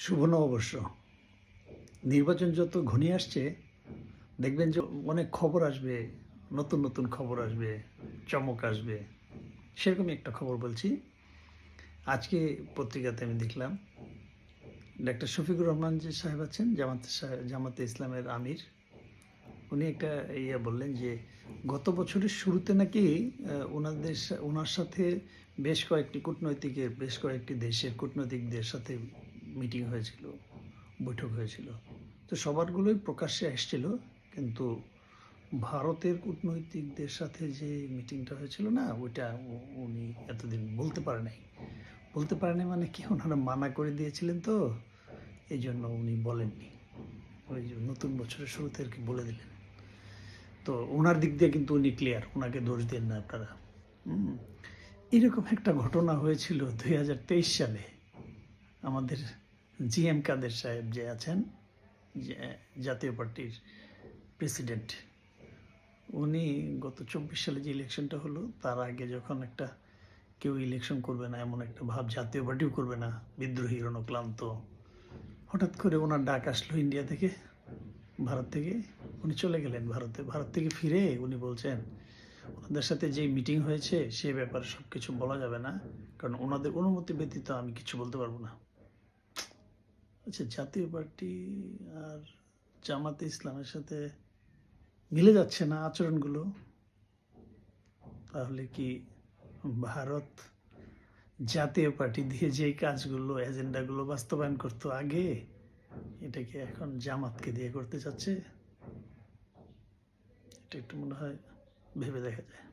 শুভ নববর্ষ। নির্বাচন যত ঘনিয়ে আসছে দেখবেন যে অনেক খবর আসবে, নতুন নতুন খবর আসবে, চমক আসবে। সেরকমই একটা খবর বলছি। আজকে পত্রিকাতে আমি দেখলাম ডাক্তার শফিকুর রহমান যে সাহেব আছেন, জামাতে ইসলামের আমির, উনি একটা বললেন যে গত বছরের শুরুতে নাকি ওনার সাথে বেশ কয়েকটি দেশের কূটনৈতিকদের সাথে মিটিং হয়েছিল, বৈঠক হয়েছিল। তো সবারগুলোই প্রকাশ্যে এসেছিল, কিন্তু ভারতের কূটনৈতিকদের সাথে যে মিটিংটা হয়েছিল না, ওইটা উনি এতদিন বলতে পারে নাই মানে কি, ওনারা মানা করে দিয়েছিলেন, তো এই জন্য উনি বলেননি। ওই যে নতুন বছরের শুরুতে আর কি বলে দিলেন। তো ওনার দিক দিয়ে কিন্তু উনি ক্লিয়ার, ওনাকে দোষ দেন না আপনারা। এরকম একটা ঘটনা হয়েছিল 2023 সালে। আমাদের জিএম কাদের সাহেব যে আছেন, জাতীয় পার্টির প্রেসিডেন্ট, উনি গত 24 সালে যে ইলেকশনটা হলো, তার আগে যখন একটা কেউ ইলেকশন করবে না এমন একটা ভাব, জাতীয় পার্টিও করবে না, বিদ্রোহী রণক্লান্ত, হঠাৎ করে ওনার ডাক আসলো ইন্ডিয়া থেকে, ভারত থেকে। উনি চলে গেলেন ভারতে। ভারত থেকে ফিরে উনি বলছেন ওনাদের সাথে যে মিটিং হয়েছে সে ব্যাপারে সব কিছু বলা যাবে না, কারণ ওনাদের অনুমতি ব্যতীত আমি কিছু বলতে পারবো না। আচ্ছা, জাতীয় পার্টি আর জামাতে ইসলামের সাথে মিলে যাচ্ছে না আচরণগুলো, তাহলে কি ভারত জাতীয় পার্টি দিয়ে যে কাজগুলো, এজেন্ডাগুলো বাস্তবায়ন করতো আগে, এটাকে এখন জামাতকে দিয়ে করতে চাচ্ছে? এটা একটু মনে হয় ভেবে দেখা যায়।